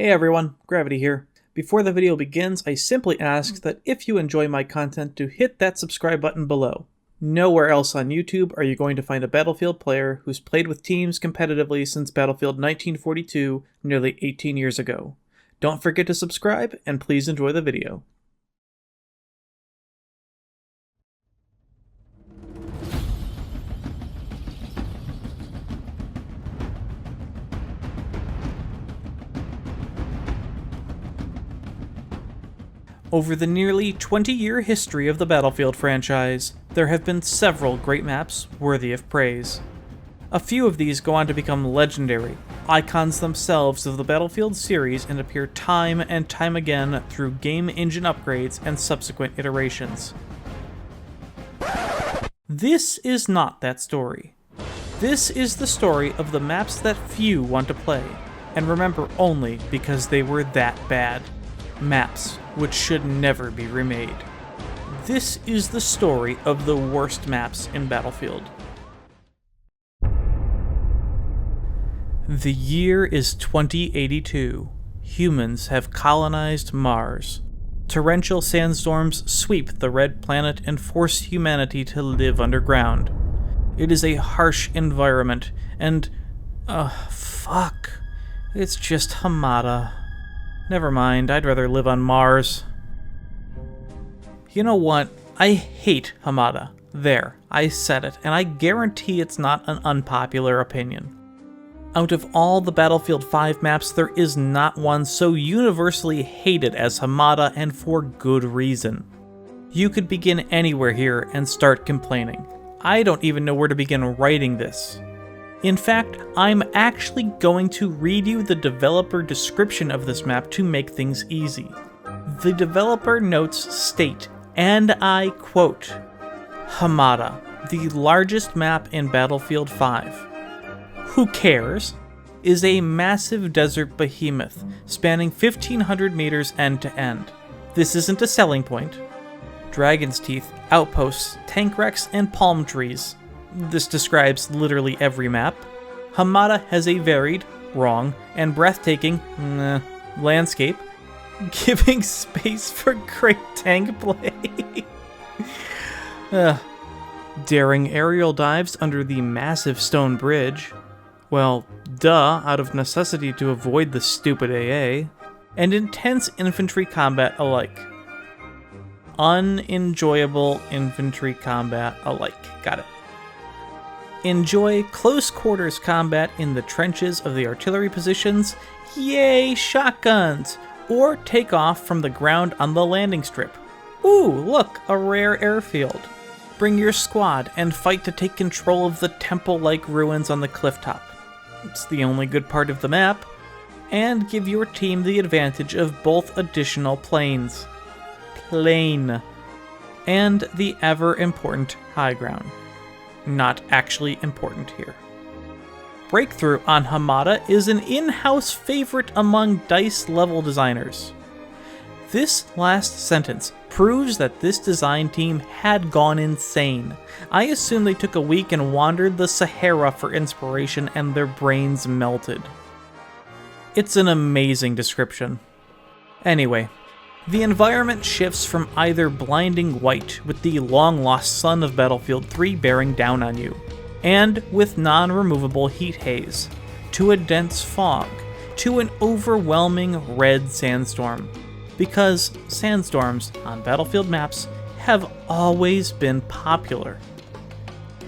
Hey everyone, Gravity here. Before the video begins, I simply ask that if you enjoy my content to hit that subscribe button below. Nowhere else on YouTube are you going to find a Battlefield player who's played with teams competitively since Battlefield 1942, nearly 18 years ago. Don't forget to subscribe, and please enjoy the video. Over the nearly 20-year history of the Battlefield franchise, there have been several great maps worthy of praise. A few of these go on to become legendary, icons themselves of the Battlefield series, and appear time and time again through game engine upgrades and subsequent iterations. This is not that story. This is the story of the maps that few want to play, and remember only because they were that bad. Maps which should never be remade. This is the story of the worst maps in Battlefield. The year is 2082. Humans have colonized Mars. Torrential sandstorms sweep the red planet and force humanity to live underground. It is a harsh environment, and fuck. It's just Hamada. Never mind, I'd rather live on Mars. You know what? I hate Hamada. There, I said it, and I guarantee it's not an unpopular opinion. Out of all the Battlefield 5 maps, there is not one so universally hated as Hamada, and for good reason. You could begin anywhere here and start complaining. I don't even know where to begin writing this. In fact, I'm actually going to read you the developer description of this map to make things easy. The developer notes state, and I quote, "Hamada, the largest map in Battlefield 5. Who cares? Is a massive desert behemoth spanning 1,500 meters end to end. This isn't a selling point. Dragon's teeth, outposts, tank wrecks, and palm trees. This describes literally every map. Hamada has a varied, wrong, and breathtaking landscape, giving space for great tank play. Daring aerial dives under the massive stone bridge. Well, duh, out of necessity to avoid the stupid AA. And intense infantry combat alike. Unenjoyable infantry combat alike. Got it. Enjoy close quarters combat in the trenches of the artillery positions, yay shotguns, or take off from the ground on the landing strip. Ooh, look, a rare airfield. Bring your squad and fight to take control of the temple-like ruins on the clifftop. It's the only good part of the map, and give your team the advantage of both additional planes. Plane. And the ever-important high ground. Not actually important here. Breakthrough on Hamada is an in-house favorite among DICE level designers. This last sentence proves that this design team had gone insane. I assume they took a week and wandered the Sahara for inspiration and their brains melted. It's an amazing description. Anyway, the environment shifts from either blinding white, with the long-lost sun of Battlefield 3 bearing down on you, and with non-removable heat haze, to a dense fog, to an overwhelming red sandstorm. Because sandstorms on Battlefield maps have always been popular.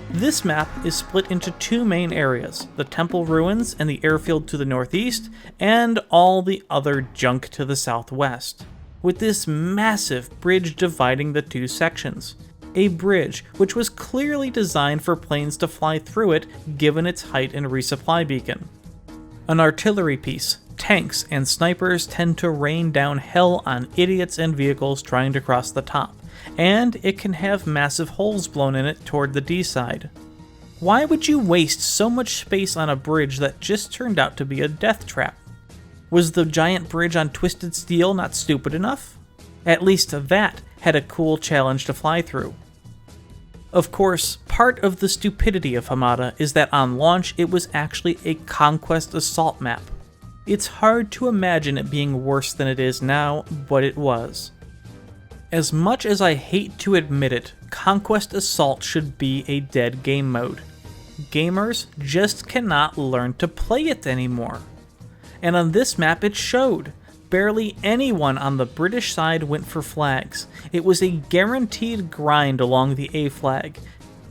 This map is split into two main areas, the temple ruins and the airfield to the northeast, and all the other junk to the southwest, with this massive bridge dividing the two sections. A bridge which was clearly designed for planes to fly through it given its height and resupply beacon. An artillery piece, tanks and snipers tend to rain down hell on idiots and vehicles trying to cross the top, and it can have massive holes blown in it toward the D side. Why would you waste so much space on a bridge that just turned out to be a death trap? Was the giant bridge on Twisted Steel not stupid enough? At least that had a cool challenge to fly through. Of course, part of the stupidity of Hamada is that on launch it was actually a Conquest assault map. It's hard to imagine it being worse than it is now, but it was. As much as I hate to admit it, Conquest Assault should be a dead game mode. Gamers just cannot learn to play it anymore. And on this map it showed. Barely anyone on the British side went for flags. It was a guaranteed grind along the A flag.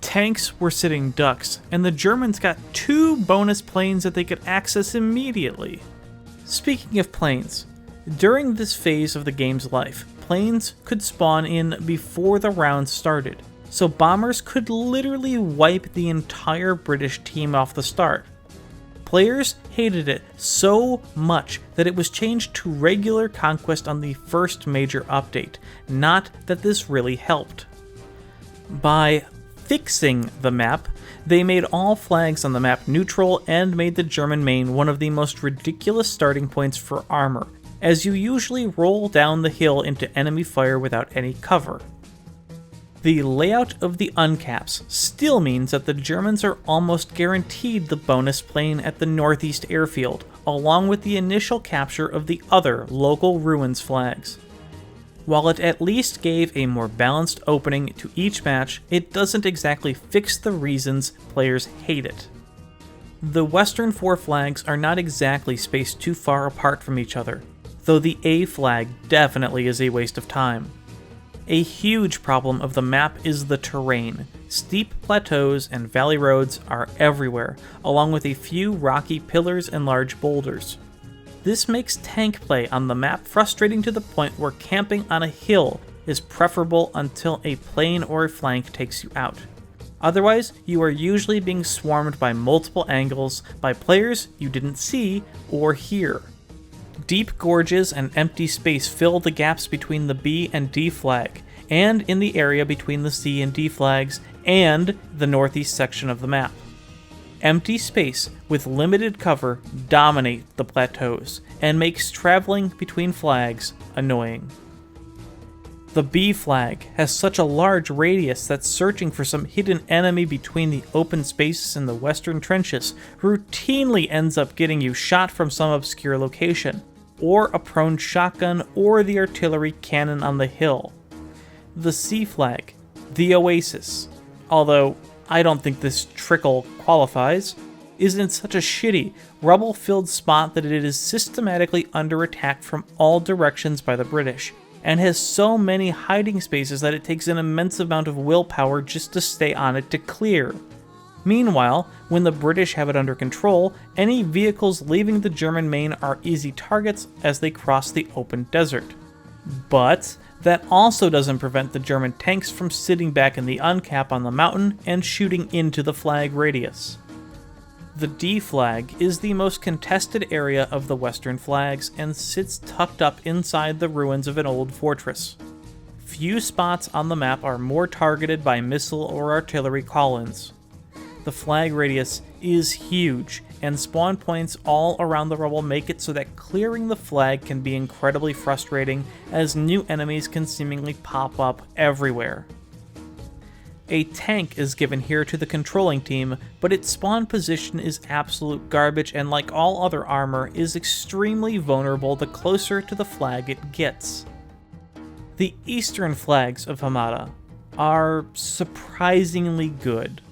Tanks were sitting ducks, and the Germans got 2 bonus planes that they could access immediately. Speaking of planes, during this phase of the game's life, planes could spawn in before the round started, so bombers could literally wipe the entire British team off the start. Players hated it so much that it was changed to regular Conquest on the first major update, not that this really helped. By fixing the map, they made all flags on the map neutral and made the German main one of the most ridiculous starting points for armor, as you usually roll down the hill into enemy fire without any cover. The layout of the uncaps still means that the Germans are almost guaranteed the bonus plane at the northeast airfield, along with the initial capture of the other local ruins flags. While it at least gave a more balanced opening to each match, it doesn't exactly fix the reasons players hate it. The western 4 flags are not exactly spaced too far apart from each other, though the A flag definitely is a waste of time. A huge problem of the map is the terrain. Steep plateaus and valley roads are everywhere, along with a few rocky pillars and large boulders. This makes tank play on the map frustrating to the point where camping on a hill is preferable until a plane or a flank takes you out. Otherwise, you are usually being swarmed by multiple angles by players you didn't see or hear. Deep gorges and empty space fill the gaps between the B and D flag, and in the area between the C and D flags, and the northeast section of the map. Empty space with limited cover dominate the plateaus, and makes traveling between flags annoying. The B flag has such a large radius that searching for some hidden enemy between the open spaces in the western trenches routinely ends up getting you shot from some obscure location, or a prone shotgun or the artillery cannon on the hill. The C flag, the Oasis, although I don't think this trickle qualifies, is in such a shitty, rubble-filled spot that it is systematically under attack from all directions by the British, and has so many hiding spaces that it takes an immense amount of willpower just to stay on it to clear. Meanwhile, when the British have it under control, any vehicles leaving the German main are easy targets as they cross the open desert. But that also doesn't prevent the German tanks from sitting back in the uncap on the mountain and shooting into the flag radius. The D flag is the most contested area of the western flags and sits tucked up inside the ruins of an old fortress. Few spots on the map are more targeted by missile or artillery call-ins. The flag radius is huge, and spawn points all around the rubble make it so that clearing the flag can be incredibly frustrating, as new enemies can seemingly pop up everywhere. A tank is given here to the controlling team, but its spawn position is absolute garbage and, like all other armor, is extremely vulnerable the closer to the flag it gets. The eastern flags of Hamada are surprisingly good.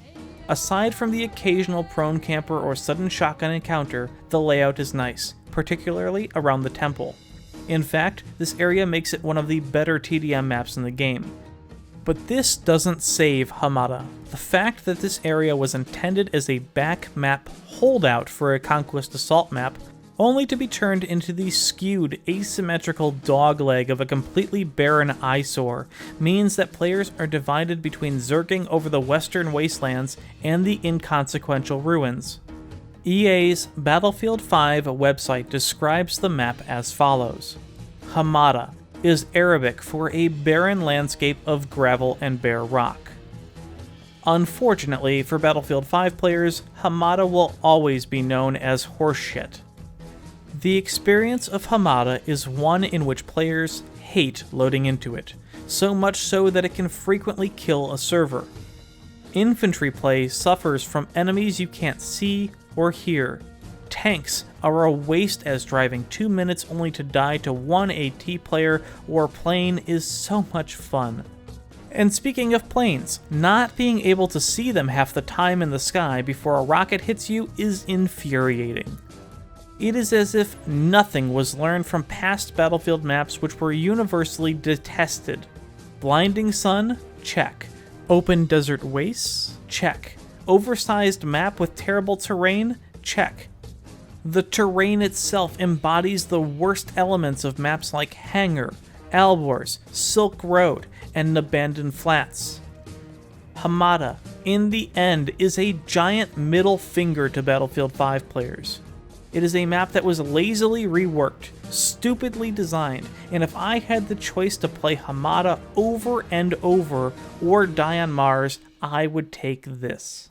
Aside from the occasional prone camper or sudden shotgun encounter, the layout is nice, particularly around the temple. In fact, this area makes it one of the better TDM maps in the game. But this doesn't save Hamada. The fact that this area was intended as a back map holdout for a Conquest Assault map, only to be turned into the skewed, asymmetrical dogleg of a completely barren eyesore, means that players are divided between zerging over the western wastelands and the inconsequential ruins. EA's Battlefield 5 website describes the map as follows. Hamada is Arabic for a barren landscape of gravel and bare rock. Unfortunately for Battlefield 5 players, Hamada will always be known as horseshit. The experience of Hamada is one in which players hate loading into it, so much so that it can frequently kill a server. Infantry play suffers from enemies you can't see or hear. Tanks are a waste, as driving 2 minutes only to die to one AT player or plane is so much fun. And speaking of planes, not being able to see them half the time in the sky before a rocket hits you is infuriating. It is as if nothing was learned from past Battlefield maps which were universally detested. Blinding Sun? Check. Open desert wastes? Check. Oversized map with terrible terrain? Check. The terrain itself embodies the worst elements of maps like Hangar, Albors, Silk Road, and Abandoned Flats. Hamada, in the end, is a giant middle finger to Battlefield 5 players. It is a map that was lazily reworked, stupidly designed, and if I had the choice to play Hamada over and over or die on Mars, I would take this.